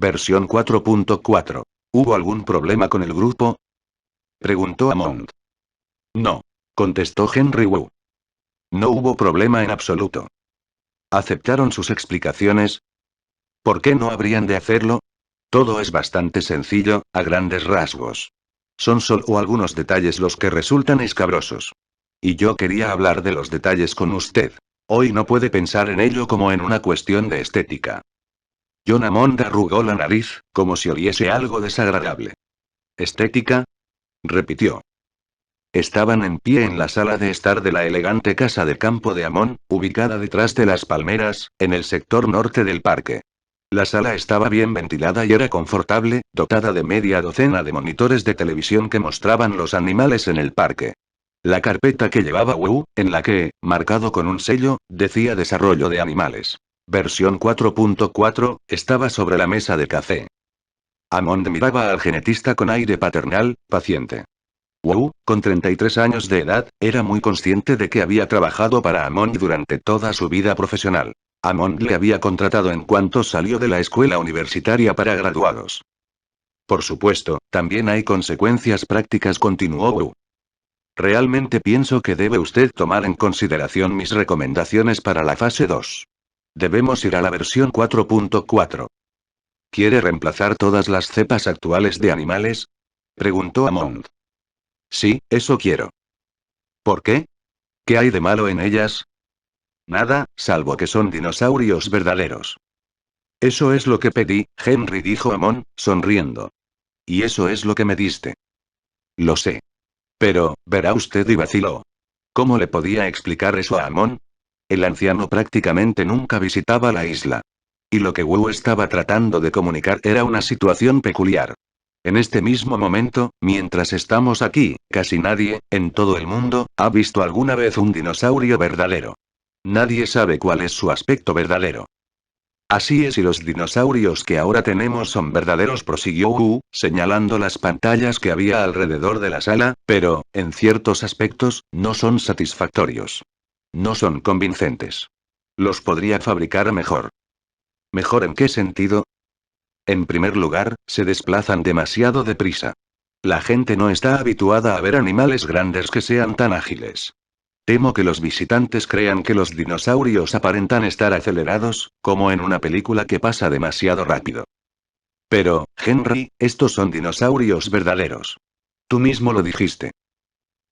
Versión 4.4. ¿Hubo algún problema con el grupo? Preguntó Amond. No. Contestó Henry Wu. No hubo problema en absoluto. ¿Aceptaron sus explicaciones? ¿Por qué no habrían de hacerlo? Todo es bastante sencillo, a grandes rasgos. Son solo algunos detalles los que resultan escabrosos. Y yo quería hablar de los detalles con usted. Hoy no puede pensar en ello como en una cuestión de estética. John Hammond arrugó la nariz, como si oliese algo desagradable. ¿Estética? Repitió. Estaban en pie en la sala de estar de la elegante casa de campo de Hammond, ubicada detrás de las palmeras, en el sector norte del parque. La sala estaba bien ventilada y era confortable, dotada de media docena de monitores de televisión que mostraban los animales en el parque. La carpeta que llevaba Wu, en la que, marcado con un sello, decía Desarrollo de Animales. Versión 4.4, estaba sobre la mesa de café. Hammond miraba al genetista con aire paternal, paciente. Wu, con 33 años de edad, era muy consciente de que había trabajado para Hammond durante toda su vida profesional. Hammond le había contratado en cuanto salió de la escuela universitaria para graduados. Por supuesto, también hay consecuencias prácticas, continuó Wu. Realmente pienso que debe usted tomar en consideración mis recomendaciones para la fase 2. Debemos ir a la versión 4.4. ¿Quiere reemplazar todas las cepas actuales de animales? Preguntó Hammond. Sí, eso quiero. ¿Por qué? ¿Qué hay de malo en ellas? Nada, salvo que son dinosaurios verdaderos. Eso es lo que pedí, Henry, dijo Hammond, sonriendo. Y eso es lo que me diste. Lo sé. Pero, verá usted, y vaciló. ¿Cómo le podía explicar eso a Hammond? El anciano prácticamente nunca visitaba la isla. Y lo que Wu estaba tratando de comunicar era una situación peculiar. En este mismo momento, mientras estamos aquí, casi nadie, en todo el mundo, ha visto alguna vez un dinosaurio verdadero. Nadie sabe cuál es su aspecto verdadero. Así es, y los dinosaurios que ahora tenemos son verdaderos, prosiguió Wu, señalando las pantallas que había alrededor de la sala, pero, en ciertos aspectos, no son satisfactorios. No son convincentes. Los podría fabricar mejor. ¿Mejor en qué sentido? En primer lugar, se desplazan demasiado deprisa. La gente no está habituada a ver animales grandes que sean tan ágiles. Temo que los visitantes crean que los dinosaurios aparentan estar acelerados, como en una película que pasa demasiado rápido. Pero, Henry, estos son dinosaurios verdaderos. Tú mismo lo dijiste.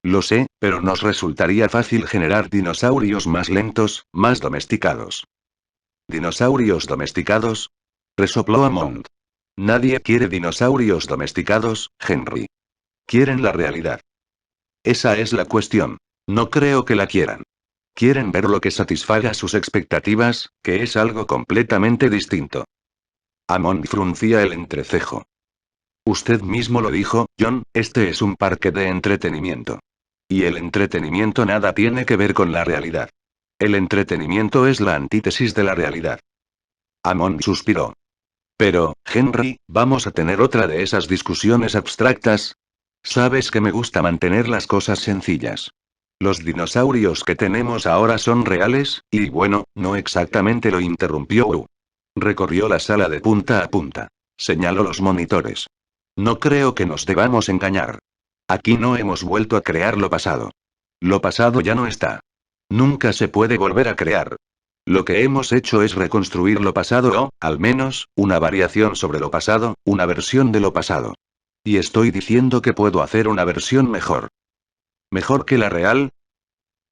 Lo sé, pero nos resultaría fácil generar dinosaurios más lentos, más domesticados. ¿Dinosaurios domesticados? Resopló Hammond. Nadie quiere dinosaurios domesticados, Henry. Quieren la realidad. Esa es la cuestión. No creo que la quieran. Quieren ver lo que satisfaga sus expectativas, que es algo completamente distinto. Hammond fruncía el entrecejo. Usted mismo lo dijo, John, este es un parque de entretenimiento. Y el entretenimiento nada tiene que ver con la realidad. El entretenimiento es la antítesis de la realidad. Hammond suspiró. Pero, Henry, ¿vamos a tener otra de esas discusiones abstractas? Sabes que me gusta mantener las cosas sencillas. Los dinosaurios que tenemos ahora son reales, y bueno, no exactamente, lo interrumpió Wu. Recorrió la sala de punta a punta. Señaló los monitores. No creo que nos debamos engañar. Aquí no hemos vuelto a crear lo pasado. Lo pasado ya no está. Nunca se puede volver a crear. Lo que hemos hecho es reconstruir lo pasado o, al menos, una variación sobre lo pasado, una versión de lo pasado. Y estoy diciendo que puedo hacer una versión mejor. ¿Mejor que la real?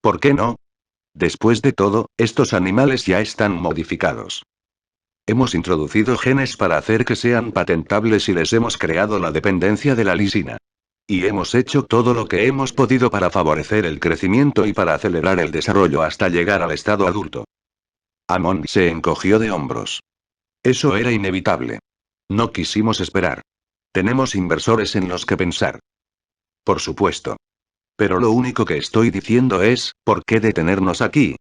¿Por qué no? Después de todo, estos animales ya están modificados. Hemos introducido genes para hacer que sean patentables y les hemos creado la dependencia de la lisina. Y hemos hecho todo lo que hemos podido para favorecer el crecimiento y para acelerar el desarrollo hasta llegar al estado adulto. Hammond se encogió de hombros. Eso era inevitable. No quisimos esperar. Tenemos inversores en los que pensar. Por supuesto. Pero lo único que estoy diciendo es, ¿por qué detenernos aquí?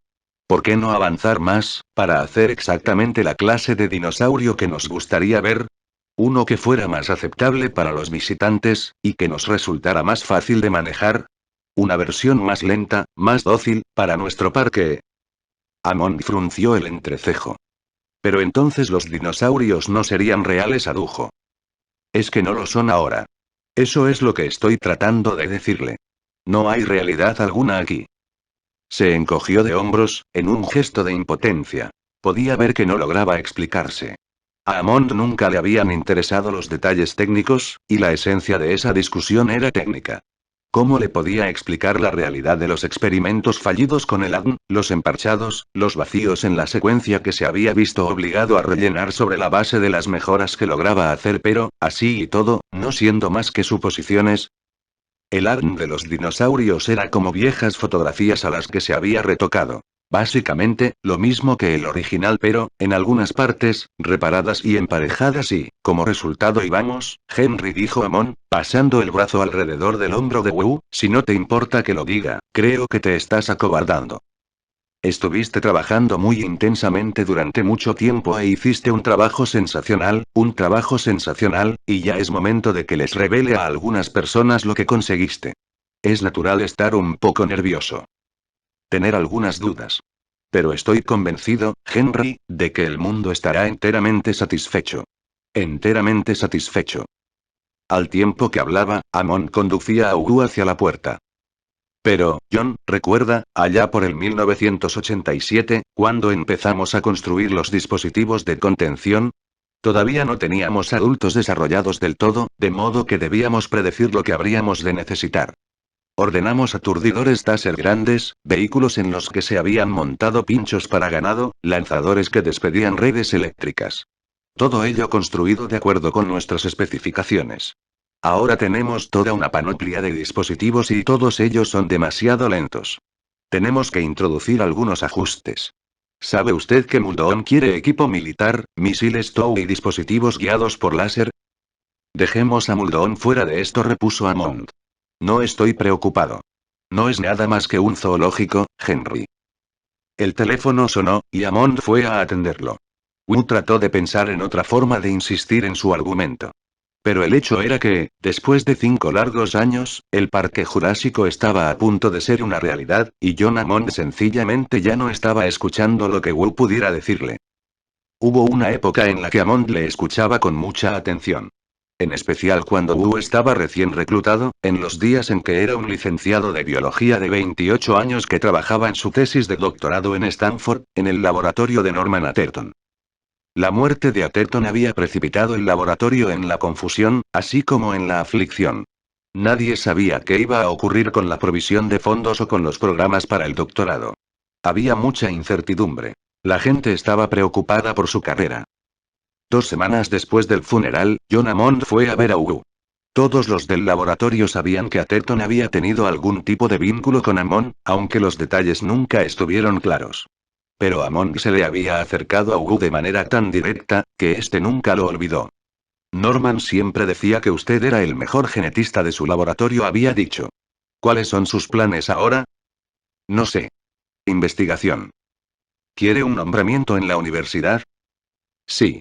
¿Por qué no avanzar más, para hacer exactamente la clase de dinosaurio que nos gustaría ver? Uno que fuera más aceptable para los visitantes, y que nos resultara más fácil de manejar. Una versión más lenta, más dócil, para nuestro parque. Hammond frunció el entrecejo. Pero entonces los dinosaurios no serían reales, adujo. Es que no lo son ahora. Eso es lo que estoy tratando de decirle. No hay realidad alguna aquí. Se encogió de hombros, en un gesto de impotencia. Podía ver que no lograba explicarse. A Amond nunca le habían interesado los detalles técnicos, y la esencia de esa discusión era técnica. ¿Cómo le podía explicar la realidad de los experimentos fallidos con el ADN, los emparchados, los vacíos en la secuencia que se había visto obligado a rellenar sobre la base de las mejoras que lograba hacer, pero, así y todo, no siendo más que suposiciones? El ADN de los dinosaurios era como viejas fotografías a las que se había retocado. Básicamente, lo mismo que el original, pero, en algunas partes, reparadas y emparejadas y, como resultado, y vamos, Henry, dijo Amon, pasando el brazo alrededor del hombro de Wu, si no te importa que lo diga, creo que te estás acobardando. Estuviste trabajando muy intensamente durante mucho tiempo e hiciste un trabajo sensacional, y ya es momento de que les revele a algunas personas lo que conseguiste. Es natural estar un poco nervioso. Tener algunas dudas. Pero estoy convencido, Henry, de que el mundo estará enteramente satisfecho. Enteramente satisfecho. Al tiempo que hablaba, Amon conducía a Hugo hacia la puerta. Pero, John, recuerda, allá por el 1987, cuando empezamos a construir los dispositivos de contención, todavía no teníamos adultos desarrollados del todo, de modo que debíamos predecir lo que habríamos de necesitar. Ordenamos aturdidores Taser grandes, vehículos en los que se habían montado pinchos para ganado, lanzadores que despedían redes eléctricas. Todo ello construido de acuerdo con nuestras especificaciones. Ahora tenemos toda una panoplia de dispositivos y todos ellos son demasiado lentos. Tenemos que introducir algunos ajustes. ¿Sabe usted que Muldoon quiere equipo militar, misiles TOW y dispositivos guiados por láser? Dejemos a Muldoon fuera de esto, repuso Hammond. No estoy preocupado. No es nada más que un zoológico, Henry. El teléfono sonó, y Hammond fue a atenderlo. Wu trató de pensar en otra forma de insistir en su argumento. Pero el hecho era que, después de 5 largos años, el parque jurásico estaba a punto de ser una realidad, y John Hammond sencillamente ya no estaba escuchando lo que Wu pudiera decirle. Hubo una época en la que Hammond le escuchaba con mucha atención. En especial cuando Wu estaba recién reclutado, en los días en que era un licenciado de biología de 28 años que trabajaba en su tesis de doctorado en Stanford, en el laboratorio de Norman Atherton. La muerte de Atherton había precipitado el laboratorio en la confusión, así como en la aflicción. Nadie sabía qué iba a ocurrir con la provisión de fondos o con los programas para el doctorado. Había mucha incertidumbre. La gente estaba preocupada por su carrera. 2 semanas después del funeral, John Hammond fue a ver a Hugo. Todos los del laboratorio sabían que Atherton había tenido algún tipo de vínculo con Hammond, aunque los detalles nunca estuvieron claros. Pero Hammond se le había acercado a Hugo de manera tan directa, que este nunca lo olvidó. Norman siempre decía que usted era el mejor genetista de su laboratorio, había dicho. ¿Cuáles son sus planes ahora? No sé. Investigación. ¿Quiere un nombramiento en la universidad? Sí.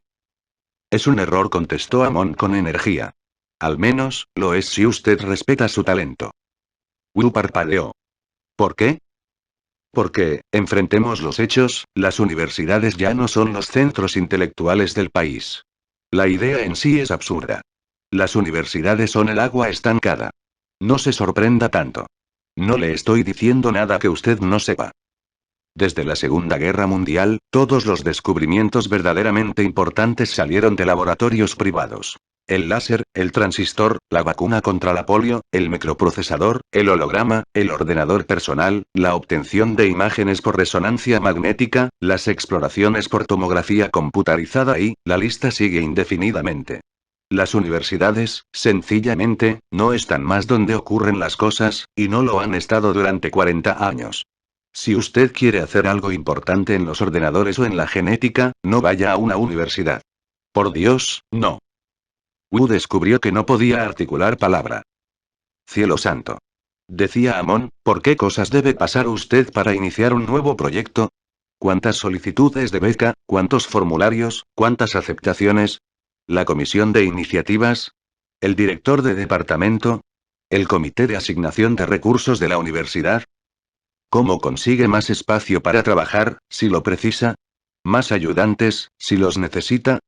Es un error, contestó Hammond con energía. Al menos, lo es si usted respeta su talento. Wu parpadeó. ¿Por qué? Porque, enfrentemos los hechos, las universidades ya no son los centros intelectuales del país. La idea en sí es absurda. Las universidades son el agua estancada. No se sorprenda tanto. No le estoy diciendo nada que usted no sepa. Desde la Segunda Guerra Mundial, todos los descubrimientos verdaderamente importantes salieron de laboratorios privados. El láser, el transistor, la vacuna contra la polio, el microprocesador, el holograma, el ordenador personal, la obtención de imágenes por resonancia magnética, las exploraciones por tomografía computarizada y, la lista sigue indefinidamente. Las universidades, sencillamente, no están más donde ocurren las cosas, y no lo han estado durante 40 años. Si usted quiere hacer algo importante en los ordenadores o en la genética, no vaya a una universidad. Por Dios, no. Wu descubrió que no podía articular palabra. Cielo santo. Decía Amon, ¿por qué cosas debe pasar usted para iniciar un nuevo proyecto? ¿Cuántas solicitudes de beca, cuántos formularios, cuántas aceptaciones? ¿La comisión de iniciativas? ¿El director de departamento? ¿El comité de asignación de recursos de la universidad? ¿Cómo consigue más espacio para trabajar, si lo precisa? ¿Más ayudantes, si los necesita?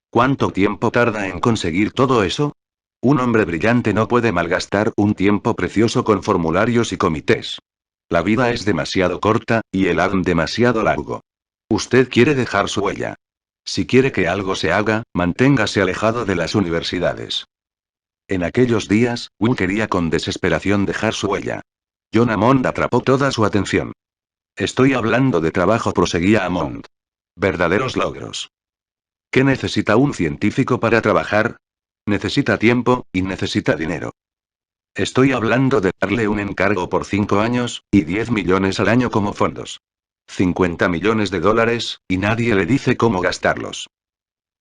¿Cuánto tiempo tarda en conseguir todo eso? Un hombre brillante no puede malgastar un tiempo precioso con formularios y comités. La vida es demasiado corta, y el ADN demasiado largo. Usted quiere dejar su huella. Si quiere que algo se haga, manténgase alejado de las universidades. En aquellos días, Wu quería con desesperación dejar su huella. John Hammond atrapó toda su atención. Estoy hablando de trabajo, proseguía Hammond. Verdaderos logros. ¿Qué necesita un científico para trabajar? Necesita tiempo, y necesita dinero. Estoy hablando de darle un encargo por 5 años, y 10 millones al año como fondos. 50 millones de dólares, y nadie le dice cómo gastarlos.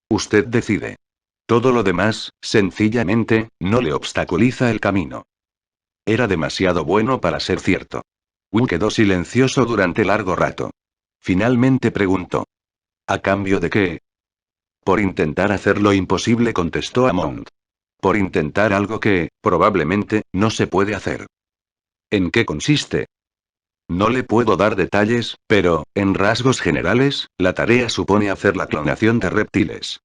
Usted decide. Todo lo demás, sencillamente, no le obstaculiza el camino. Era demasiado bueno para ser cierto. Wu quedó silencioso durante largo rato. Finalmente preguntó. ¿A cambio de qué? Por intentar hacer lo imposible, contestó Hammond. Por intentar algo que, probablemente, no se puede hacer. ¿En qué consiste? No le puedo dar detalles, pero, en rasgos generales, la tarea supone hacer la clonación de reptiles.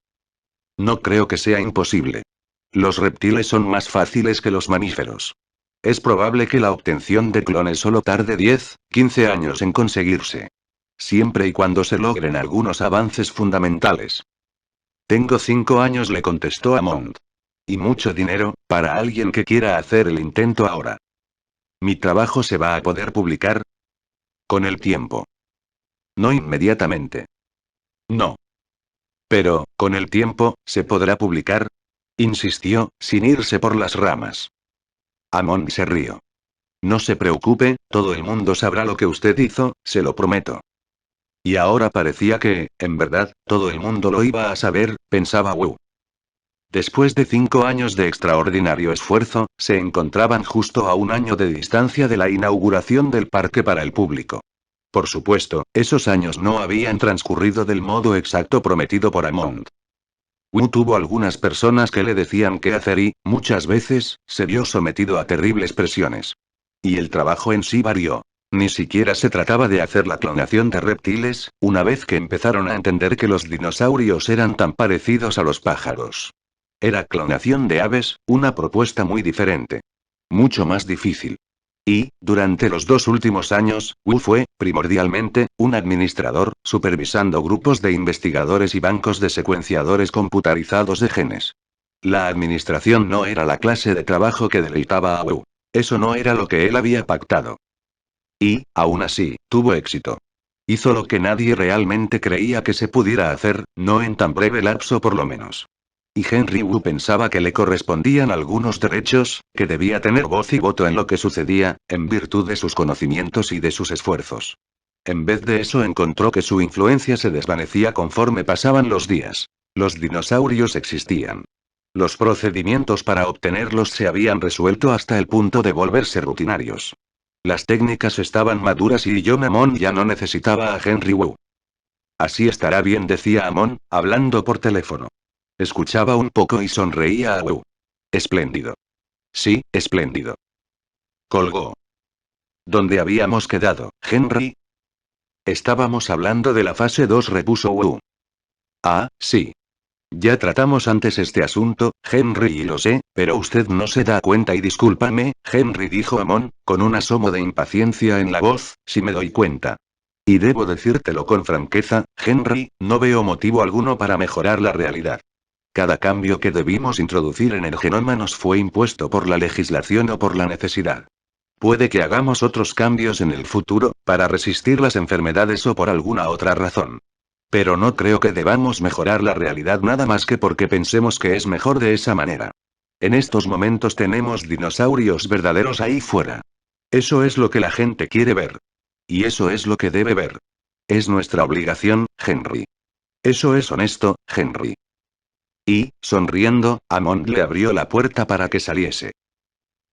No creo que sea imposible. Los reptiles son más fáciles que los mamíferos. Es probable que la obtención de clones solo tarde 10, 15 años en conseguirse. Siempre y cuando se logren algunos avances fundamentales. Tengo 5 años, le contestó Hammond. Y mucho dinero, para alguien que quiera hacer el intento ahora. ¿Mi trabajo se va a poder publicar? Con el tiempo. No inmediatamente. No. Pero, con el tiempo, ¿se podrá publicar? Insistió, sin irse por las ramas. Hammond se rió. No se preocupe, todo el mundo sabrá lo que usted hizo, se lo prometo. Y ahora parecía que, en verdad, todo el mundo lo iba a saber, pensaba Wu. Después de 5 años de extraordinario esfuerzo, se encontraban justo a un año de distancia de la inauguración del parque para el público. Por supuesto, esos años no habían transcurrido del modo exacto prometido por Hammond. Wu tuvo algunas personas que le decían qué hacer y, muchas veces, se vio sometido a terribles presiones. Y el trabajo en sí varió. Ni siquiera se trataba de hacer la clonación de reptiles, una vez que empezaron a entender que los dinosaurios eran tan parecidos a los pájaros. Era clonación de aves, una propuesta muy diferente. Mucho más difícil. Y, durante los 2 últimos años, Wu fue, primordialmente, un administrador, supervisando grupos de investigadores y bancos de secuenciadores computarizados de genes. La administración no era la clase de trabajo que deleitaba a Wu. Eso no era lo que él había pactado. Y, aún así, tuvo éxito. Hizo lo que nadie realmente creía que se pudiera hacer, no en tan breve lapso por lo menos. Y Henry Wu pensaba que le correspondían algunos derechos, que debía tener voz y voto en lo que sucedía, en virtud de sus conocimientos y de sus esfuerzos. En vez de eso, encontró que su influencia se desvanecía conforme pasaban los días. Los dinosaurios existían. Los procedimientos para obtenerlos se habían resuelto hasta el punto de volverse rutinarios. Las técnicas estaban maduras y John Hammond ya no necesitaba a Henry Wu. Así estará bien, decía Hammond, hablando por teléfono. Escuchaba un poco y sonreía a Wu. Espléndido. Sí, espléndido. Colgó. ¿Dónde habíamos quedado, Henry? Estábamos hablando de la fase 2, repuso Wu. Ah, sí. Ya tratamos antes este asunto, Henry, y lo sé, pero usted no se da cuenta y discúlpame, Henry, dijo Hammond, con un asomo de impaciencia en la voz, si me doy cuenta. Y debo decírtelo con franqueza, Henry, no veo motivo alguno para mejorar la realidad. Cada cambio que debimos introducir en el genoma nos fue impuesto por la legislación o por la necesidad. Puede que hagamos otros cambios en el futuro, para resistir las enfermedades o por alguna otra razón. Pero no creo que debamos mejorar la realidad nada más que porque pensemos que es mejor de esa manera. En estos momentos tenemos dinosaurios verdaderos ahí fuera. Eso es lo que la gente quiere ver. Y eso es lo que debe ver. Es nuestra obligación, Henry. Eso es honesto, Henry. Y, sonriendo, Hammond le abrió la puerta para que saliese.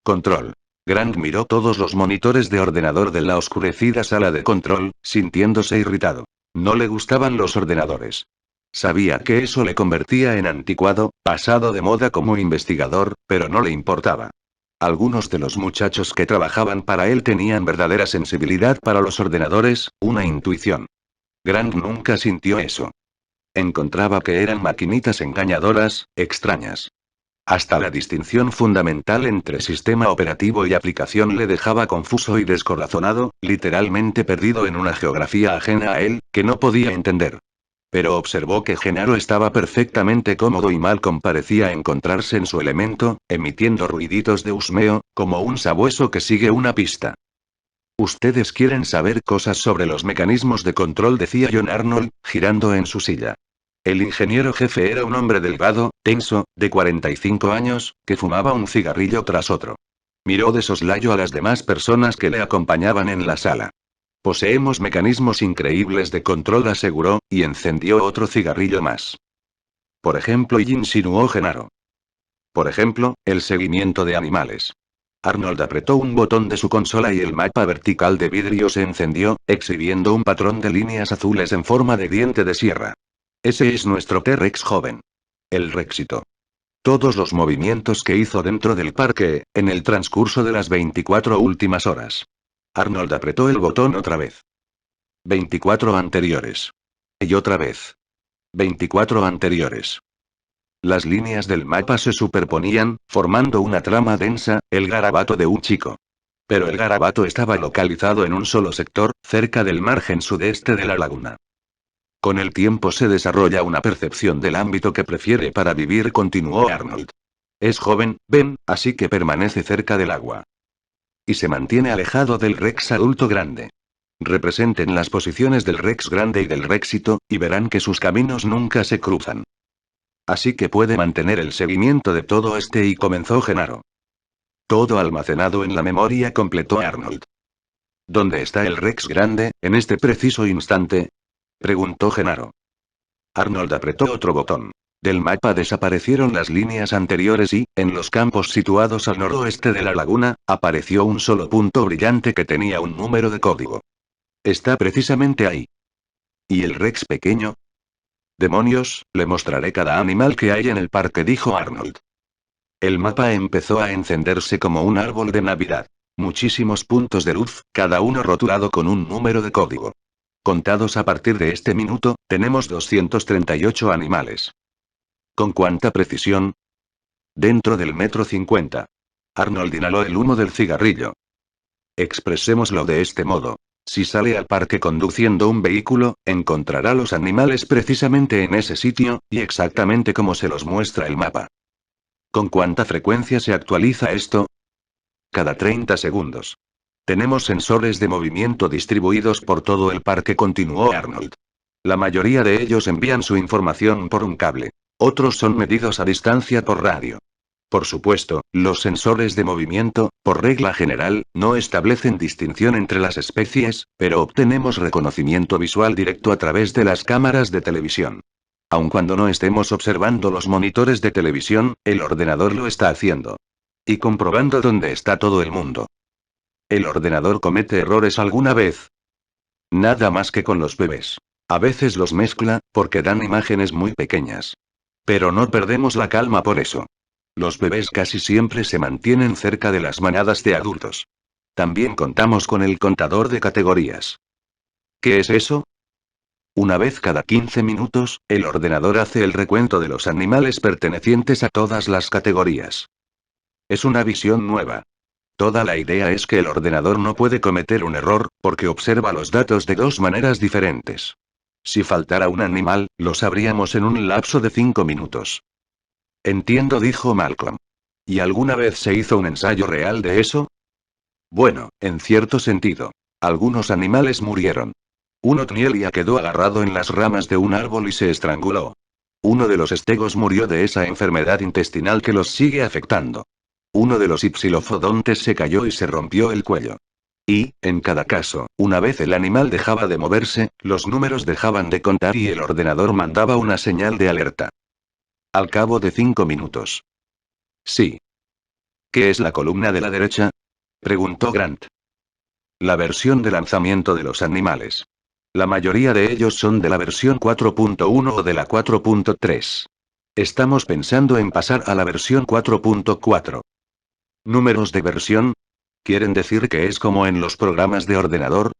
Control. Grant miró todos los monitores de ordenador de la oscurecida sala de control, sintiéndose irritado. No le gustaban los ordenadores. Sabía que eso le convertía en anticuado, pasado de moda como investigador, pero no le importaba. Algunos de los muchachos que trabajaban para él tenían verdadera sensibilidad para los ordenadores, una intuición. Grant nunca sintió eso. Encontraba que eran maquinitas engañadoras, extrañas. Hasta la distinción fundamental entre sistema operativo y aplicación le dejaba confuso y descorazonado, literalmente perdido en una geografía ajena a él, que no podía entender. Pero observó que Genaro estaba perfectamente cómodo y Malcolm parecía encontrarse en su elemento, emitiendo ruiditos de husmeo, como un sabueso que sigue una pista. Ustedes quieren saber cosas sobre los mecanismos de control, decía John Arnold, girando en su silla. El ingeniero jefe era un hombre delgado, tenso, de 45 años, que fumaba un cigarrillo tras otro. Miró de soslayo a las demás personas que le acompañaban en la sala. Poseemos mecanismos increíbles de control, aseguró, y encendió otro cigarrillo más. Por ejemplo, y insinuó Genaro. Por ejemplo, el seguimiento de animales. Arnold apretó un botón de su consola y el mapa vertical de vidrio se encendió, exhibiendo un patrón de líneas azules en forma de diente de sierra. Ese es nuestro T-Rex joven. El Rexito. Todos los movimientos que hizo dentro del parque, en el transcurso de las 24 últimas horas. Arnold apretó el botón otra vez. 24 anteriores. Y otra vez. 24 anteriores. Las líneas del mapa se superponían, formando una trama densa, el garabato de un chico. Pero el garabato estaba localizado en un solo sector, cerca del margen sudeste de la laguna. Con el tiempo se desarrolla una percepción del ámbito que prefiere para vivir, continuó Arnold. Es joven, ven, así que permanece cerca del agua. Y se mantiene alejado del Rex adulto grande. Representen las posiciones del Rex grande y del Rexito, y verán que sus caminos nunca se cruzan. Así que puede mantener el seguimiento de todo y comenzó Genaro. Todo almacenado en la memoria, completó Arnold. ¿Dónde está el Rex grande, en este preciso instante? Preguntó Genaro. Arnold apretó otro botón. Del mapa desaparecieron las líneas anteriores y, en los campos situados al noroeste de la laguna, apareció un solo punto brillante que tenía un número de código. Está precisamente ahí. ¿Y el Rex pequeño? Demonios, le mostraré cada animal que hay en el parque, dijo Arnold. El mapa empezó a encenderse como un árbol de Navidad. Muchísimos puntos de luz, cada uno rotulado con un número de código. Contados a partir de este minuto, tenemos 238 animales. ¿Con cuánta precisión? Dentro del metro 50. Arnold inhaló el humo del cigarrillo. Expresémoslo de este modo. Si sale al parque conduciendo un vehículo, encontrará los animales precisamente en ese sitio, y exactamente como se los muestra el mapa. ¿Con cuánta frecuencia se actualiza esto? Cada 30 segundos. Tenemos sensores de movimiento distribuidos por todo el parque, continuó Arnold. La mayoría de ellos envían su información por un cable. Otros son medidos a distancia por radio. Por supuesto, los sensores de movimiento, por regla general, no establecen distinción entre las especies, pero obtenemos reconocimiento visual directo a través de las cámaras de televisión. Aun cuando no estemos observando los monitores de televisión, el ordenador lo está haciendo. Y comprobando dónde está todo el mundo. ¿El ordenador comete errores alguna vez? Nada más que con los bebés. A veces los mezcla, porque dan imágenes muy pequeñas. Pero no perdemos la calma por eso. Los bebés casi siempre se mantienen cerca de las manadas de adultos. También contamos con el contador de categorías. ¿Qué es eso? Una vez cada 15 minutos, el ordenador hace el recuento de los animales pertenecientes a todas las categorías. Es una visión nueva. Toda la idea es que el ordenador no puede cometer un error, porque observa los datos de dos maneras diferentes. Si faltara un animal, lo sabríamos en un lapso de 5 minutos. Entiendo, dijo Malcolm. ¿Y alguna vez se hizo un ensayo real de eso? Bueno, en cierto sentido. Algunos animales murieron. Uno Tnielia quedó agarrado en las ramas de un árbol y se estranguló. Uno de los estegos murió de esa enfermedad intestinal que los sigue afectando. Uno de los ipsilofodontes se cayó y se rompió el cuello. Y, en cada caso, una vez el animal dejaba de moverse, los números dejaban de contar y el ordenador mandaba una señal de alerta. Al cabo de 5 minutos. Sí. ¿Qué es la columna de la derecha? Preguntó Grant. La versión de lanzamiento de los animales. La mayoría de ellos son de la versión 4.1 o de la 4.3. Estamos pensando en pasar a la versión 4.4. ¿Números de versión? ¿Quieren decir que es como en los programas de ordenador?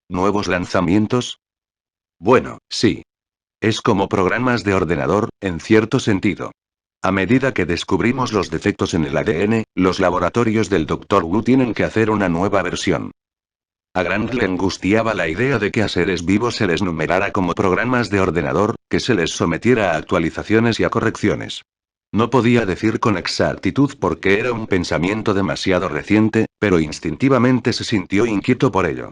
¿Nuevos lanzamientos? Bueno, sí. Es como programas de ordenador, en cierto sentido. A medida que descubrimos los defectos en el ADN, los laboratorios del Dr. Wu tienen que hacer una nueva versión. A Grant le angustiaba la idea de que a seres vivos se les numerara como programas de ordenador, que se les sometiera a actualizaciones y a correcciones. No podía decir con exactitud porque era un pensamiento demasiado reciente, pero instintivamente se sintió inquieto por ello.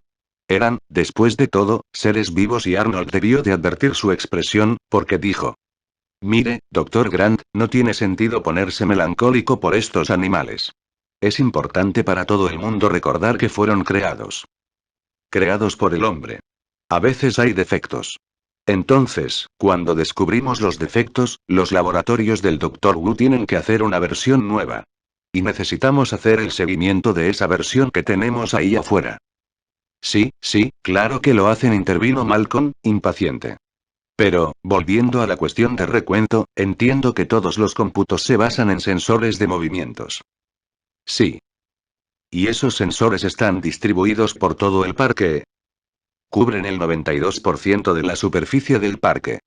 Eran, después de todo, seres vivos y Arnold debió de advertir su expresión, porque dijo: Mire, doctor Grant, no tiene sentido ponerse melancólico por estos animales. Es importante para todo el mundo recordar que fueron creados por el hombre. A veces hay defectos. Entonces, cuando descubrimos los defectos, los laboratorios del Dr. Wu tienen que hacer una versión nueva. Y necesitamos hacer el seguimiento de esa versión que tenemos ahí afuera. Sí, sí, claro que lo hacen, intervino Malcolm, impaciente. Pero, volviendo a la cuestión de recuento, entiendo que todos los cómputos se basan en sensores de movimientos. Sí. ¿Y esos sensores están distribuidos por todo el parque? Cubren el 92% de la superficie del parque.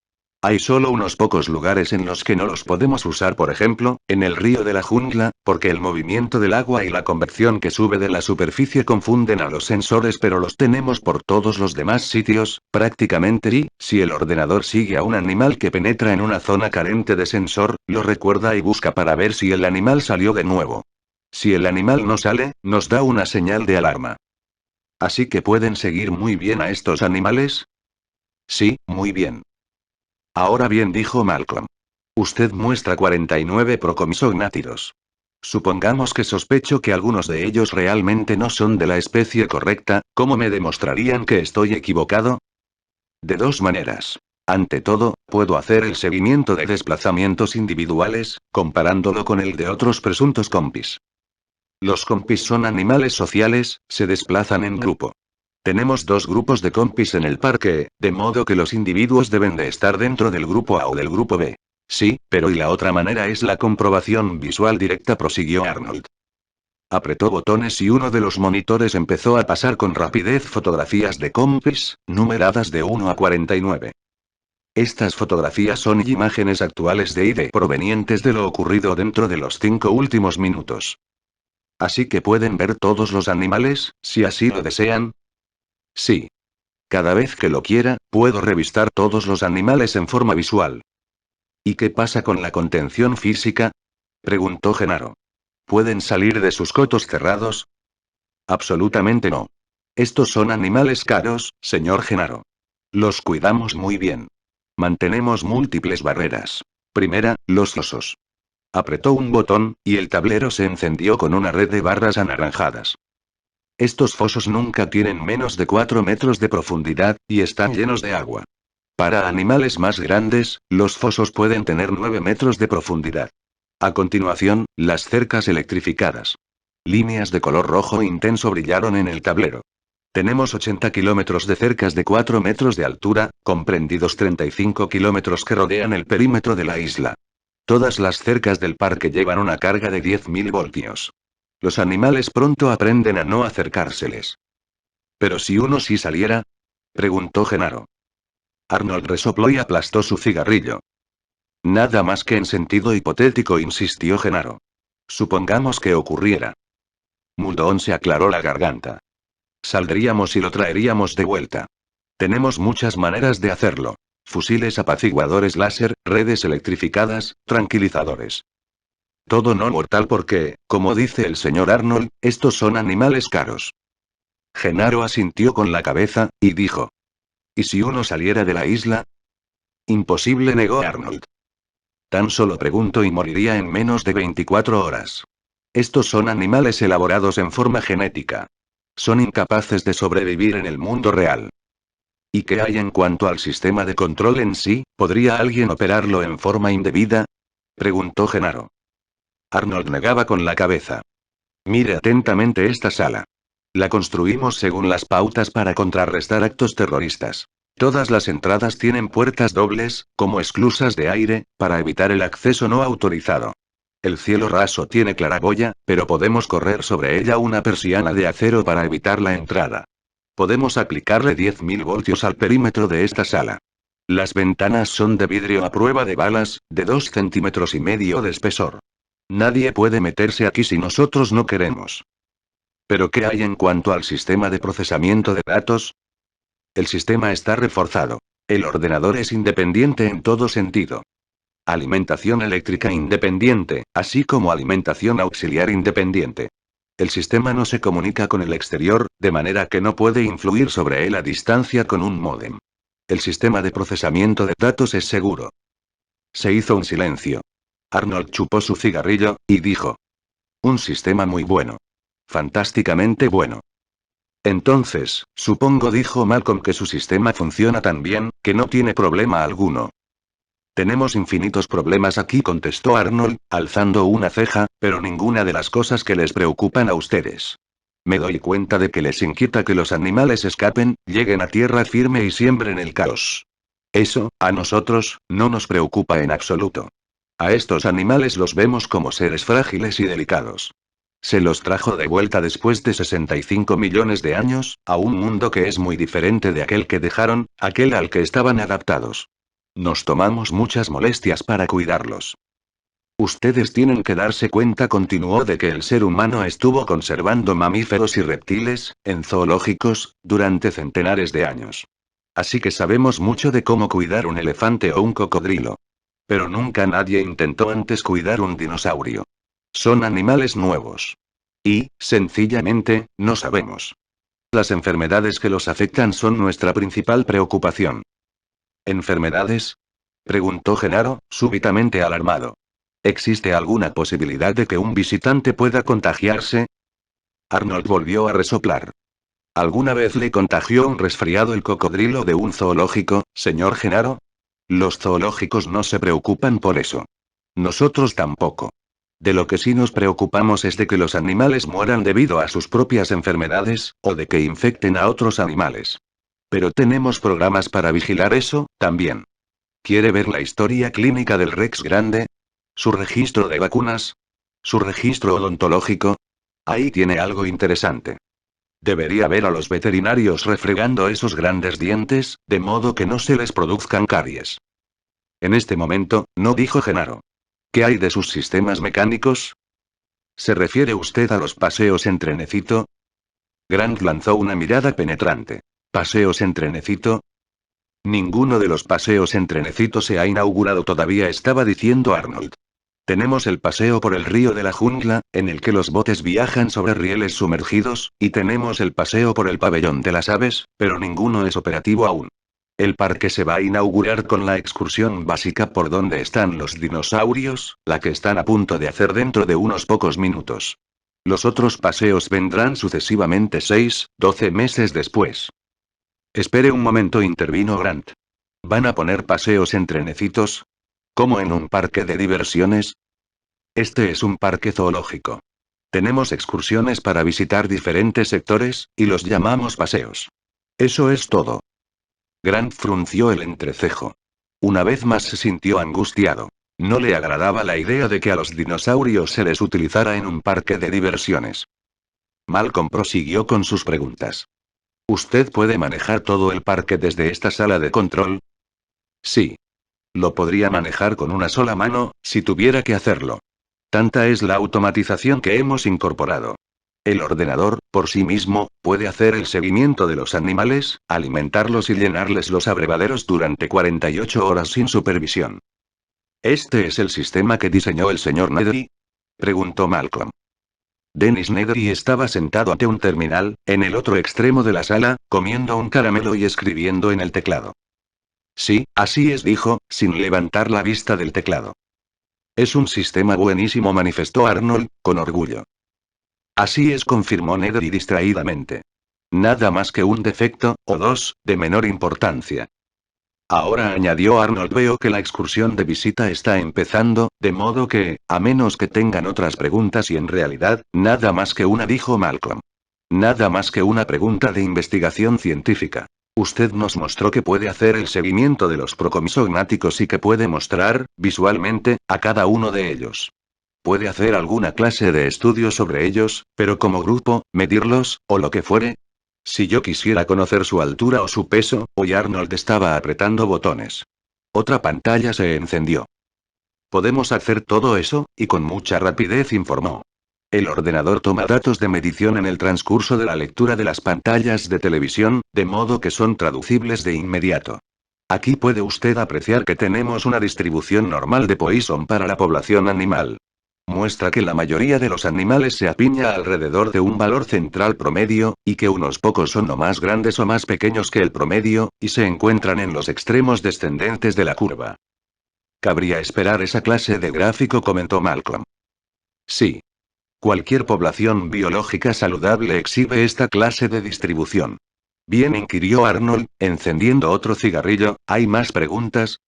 Hay solo unos pocos lugares en los que no los podemos usar, por ejemplo, en el río de la jungla, porque el movimiento del agua y la convección que sube de la superficie confunden a los sensores, pero los tenemos por todos los demás sitios, prácticamente, y, si el ordenador sigue a un animal que penetra en una zona carente de sensor, lo recuerda y busca para ver si el animal salió de nuevo. Si el animal no sale, nos da una señal de alarma. ¿Así que pueden seguir muy bien a estos animales? Sí, muy bien. Ahora bien, dijo Malcolm. Usted muestra 49 procomsognátidos. Supongamos que sospecho que algunos de ellos realmente no son de la especie correcta, ¿cómo me demostrarían que estoy equivocado? De dos maneras. Ante todo, puedo hacer el seguimiento de desplazamientos individuales, comparándolo con el de otros presuntos compis. Los compis son animales sociales, se desplazan en grupo. Tenemos dos grupos de compis en el parque, de modo que los individuos deben de estar dentro del grupo A o del grupo B. Sí, pero y la otra manera es la comprobación visual directa, prosiguió Arnold. Apretó botones y uno de los monitores empezó a pasar con rapidez fotografías de compis, numeradas de 1 a 49. Estas fotografías son imágenes actuales de ID provenientes de lo ocurrido dentro de los 5 últimos minutos. Así que pueden ver todos los animales, si así lo desean. Sí. Cada vez que lo quiera, puedo revistar todos los animales en forma visual. ¿Y qué pasa con la contención física? Preguntó Genaro. ¿Pueden salir de sus cotos cerrados? Absolutamente no. Estos son animales caros, señor Genaro. Los cuidamos muy bien. Mantenemos múltiples barreras. Primera, los osos. Apretó un botón, y el tablero se encendió con una red de barras anaranjadas. Estos fosos nunca tienen menos de 4 metros de profundidad, y están llenos de agua. Para animales más grandes, los fosos pueden tener 9 metros de profundidad. A continuación, las cercas electrificadas. Líneas de color rojo intenso brillaron en el tablero. Tenemos 80 kilómetros de cercas de 4 metros de altura, comprendidos 35 kilómetros que rodean el perímetro de la isla. Todas las cercas del parque llevan una carga de 10.000 voltios. Los animales pronto aprenden a no acercárseles. ¿Pero si uno sí saliera? Preguntó Genaro. Arnold resopló y aplastó su cigarrillo. Nada más que en sentido hipotético, insistió Genaro. Supongamos que ocurriera. Muldoon se aclaró la garganta. Saldríamos y lo traeríamos de vuelta. Tenemos muchas maneras de hacerlo. Fusiles apaciguadores láser, redes electrificadas, tranquilizadores. Todo no mortal porque, como dice el señor Arnold, estos son animales caros. Genaro asintió con la cabeza, y dijo. ¿Y si uno saliera de la isla? Imposible, negó Arnold. Tan solo pregunto y moriría en menos de 24 horas. Estos son animales elaborados en forma genética. Son incapaces de sobrevivir en el mundo real. ¿Y qué hay en cuanto al sistema de control en sí? ¿Podría alguien operarlo en forma indebida? Preguntó Genaro. Arnold negaba con la cabeza. Mire atentamente esta sala. La construimos según las pautas para contrarrestar actos terroristas. Todas las entradas tienen puertas dobles, como esclusas de aire, para evitar el acceso no autorizado. El cielo raso tiene claraboya, pero podemos correr sobre ella una persiana de acero para evitar la entrada. Podemos aplicarle 10.000 voltios al perímetro de esta sala. Las ventanas son de vidrio a prueba de balas, de 2,5 cm de espesor. Nadie puede meterse aquí si nosotros no queremos. ¿Pero qué hay en cuanto al sistema de procesamiento de datos? El sistema está reforzado. El ordenador es independiente en todo sentido. Alimentación eléctrica independiente, así como alimentación auxiliar independiente. El sistema no se comunica con el exterior, de manera que no puede influir sobre él a distancia con un módem. El sistema de procesamiento de datos es seguro. Se hizo un silencio. Arnold chupó su cigarrillo, y dijo. Un sistema muy bueno. Fantásticamente bueno. Entonces, supongo, dijo Malcolm, que su sistema funciona tan bien, que no tiene problema alguno. Tenemos infinitos problemas aquí, contestó Arnold, alzando una ceja, pero ninguna de las cosas que les preocupan a ustedes. Me doy cuenta de que les inquieta que los animales escapen, lleguen a tierra firme y siembren el caos. Eso, a nosotros, no nos preocupa en absoluto. A estos animales los vemos como seres frágiles y delicados. Se los trajo de vuelta después de 65 millones de años, a un mundo que es muy diferente de aquel que dejaron, aquel al que estaban adaptados. Nos tomamos muchas molestias para cuidarlos. Ustedes tienen que darse cuenta, continuó, de que el ser humano estuvo conservando mamíferos y reptiles, en zoológicos, durante centenares de años. Así que sabemos mucho de cómo cuidar un elefante o un cocodrilo. Pero nunca nadie intentó antes cuidar un dinosaurio. Son animales nuevos. Y, sencillamente, no sabemos. Las enfermedades que los afectan son nuestra principal preocupación. ¿Enfermedades? Preguntó Genaro, súbitamente alarmado. ¿Existe alguna posibilidad de que un visitante pueda contagiarse? Arnold volvió a resoplar. ¿Alguna vez le contagió un resfriado el cocodrilo de un zoológico, señor Genaro? Los zoológicos no se preocupan por eso. Nosotros tampoco. De lo que sí nos preocupamos es de que los animales mueran debido a sus propias enfermedades, o de que infecten a otros animales. Pero tenemos programas para vigilar eso, también. ¿Quiere ver la historia clínica del Rex grande? ¿Su registro de vacunas? ¿Su registro odontológico? Ahí tiene algo interesante. Debería ver a los veterinarios refregando esos grandes dientes, de modo que no se les produzcan caries. En este momento, no, dijo Genaro. ¿Qué hay de sus sistemas mecánicos? ¿Se refiere usted a los paseos en trenecito? Grant lanzó una mirada penetrante. ¿Paseos en trenecito? Ninguno de los paseos en trenecito se ha inaugurado todavía, estaba diciendo Arnold. Tenemos el paseo por el río de la jungla, en el que los botes viajan sobre rieles sumergidos, y tenemos el paseo por el pabellón de las aves, pero ninguno es operativo aún. El parque se va a inaugurar con la excursión básica por donde están los dinosaurios, la que están a punto de hacer dentro de unos pocos minutos. Los otros paseos vendrán sucesivamente 6, 12 meses después. Espere un momento, intervino Grant. ¿Van a poner paseos en trenecitos? ¿Como en un parque de diversiones? Este es un parque zoológico. Tenemos excursiones para visitar diferentes sectores, y los llamamos paseos. Eso es todo. Grant frunció el entrecejo. Una vez más se sintió angustiado. No le agradaba la idea de que a los dinosaurios se les utilizara en un parque de diversiones. Malcolm prosiguió con sus preguntas. ¿Usted puede manejar todo el parque desde esta sala de control? Sí. Lo podría manejar con una sola mano, si tuviera que hacerlo. Tanta es la automatización que hemos incorporado. El ordenador, por sí mismo, puede hacer el seguimiento de los animales, alimentarlos y llenarles los abrevaderos durante 48 horas sin supervisión. ¿Este es el sistema que diseñó el señor Nedry? Preguntó Malcolm. Dennis Nedry estaba sentado ante un terminal, en el otro extremo de la sala, comiendo un caramelo y escribiendo en el teclado. Sí, así es, dijo, sin levantar la vista del teclado. Es un sistema buenísimo, manifestó Arnold, con orgullo. Así es, confirmó Nedry distraídamente. Nada más que un defecto, o dos, de menor importancia. Ahora, añadió Arnold, veo que la excursión de visita está empezando, de modo que, a menos que tengan otras preguntas, y en realidad, nada más que una, dijo Malcolm. Nada más que una pregunta de investigación científica. Usted nos mostró que puede hacer el seguimiento de los procomsognáticos y que puede mostrar, visualmente, a cada uno de ellos. Puede hacer alguna clase de estudio sobre ellos, pero como grupo, medirlos, o lo que fuere. Si yo quisiera conocer su altura o su peso, hoy Arnold estaba apretando botones. Otra pantalla se encendió. Podemos hacer todo eso, y con mucha rapidez informó. El ordenador toma datos de medición en el transcurso de la lectura de las pantallas de televisión, de modo que son traducibles de inmediato. Aquí puede usted apreciar que tenemos una distribución normal de Poisson para la población animal. Muestra que la mayoría de los animales se apiña alrededor de un valor central promedio, y que unos pocos son o más grandes o más pequeños que el promedio, y se encuentran en los extremos descendentes de la curva. Cabría esperar esa clase de gráfico, comentó Malcolm. Sí. Cualquier población biológica saludable exhibe esta clase de distribución. Bien, inquirió Arnold, encendiendo otro cigarrillo, ¿hay más preguntas?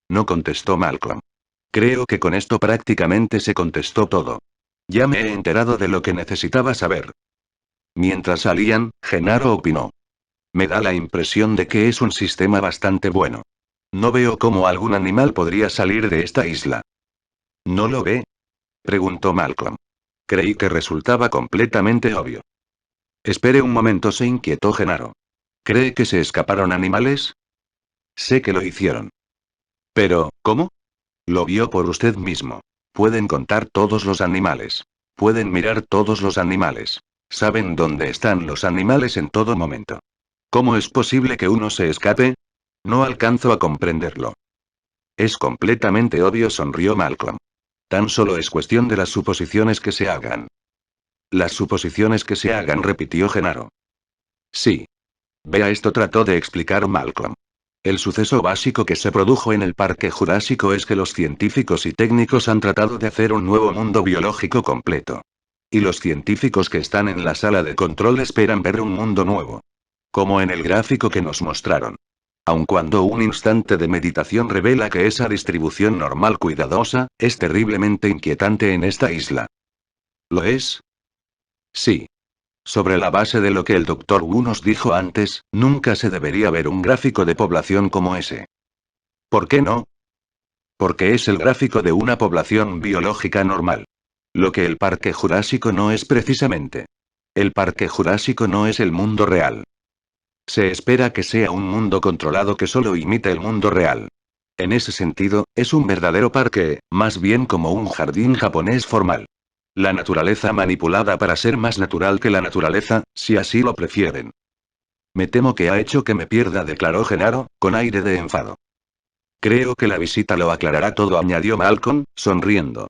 No, contestó Malcolm. Creo que con esto prácticamente se contestó todo. Ya me he enterado de lo que necesitaba saber. Mientras salían, Genaro opinó. Me da la impresión de que es un sistema bastante bueno. No veo cómo algún animal podría salir de esta isla. ¿No lo ve? Preguntó Malcolm. Creí que resultaba completamente obvio. Espere un momento, se inquietó Genaro. ¿Cree que se escaparon animales? Sé que lo hicieron. Pero, ¿cómo? Lo vio por usted mismo. Pueden contar todos los animales. Pueden mirar todos los animales. Saben dónde están los animales en todo momento. ¿Cómo es posible que uno se escape? No alcanzo a comprenderlo. Es completamente obvio, sonrió Malcolm. Tan solo es cuestión de las suposiciones que se hagan. Las suposiciones que se hagan, repitió Genaro. Sí. Vea esto, trató de explicar Malcolm. El suceso básico que se produjo en el Parque Jurásico es que los científicos y técnicos han tratado de hacer un nuevo mundo biológico completo. Y los científicos que están en la sala de control esperan ver un mundo nuevo. Como en el gráfico que nos mostraron. Aun cuando un instante de meditación revela que esa distribución normal cuidadosa, es terriblemente inquietante en esta isla. ¿Lo es? Sí. Sobre la base de lo que el Dr. Wu nos dijo antes, nunca se debería ver un gráfico de población como ese. ¿Por qué no? Porque es el gráfico de una población biológica normal. Lo que el Parque Jurásico no es precisamente. El Parque Jurásico no es el mundo real. Se espera que sea un mundo controlado que solo imite el mundo real. En ese sentido, es un verdadero parque, más bien como un jardín japonés formal. La naturaleza manipulada para ser más natural que la naturaleza, si así lo prefieren. Me temo que ha hecho que me pierda, declaró Genaro, con aire de enfado. Creo que la visita lo aclarará todo, añadió Malcolm, sonriendo.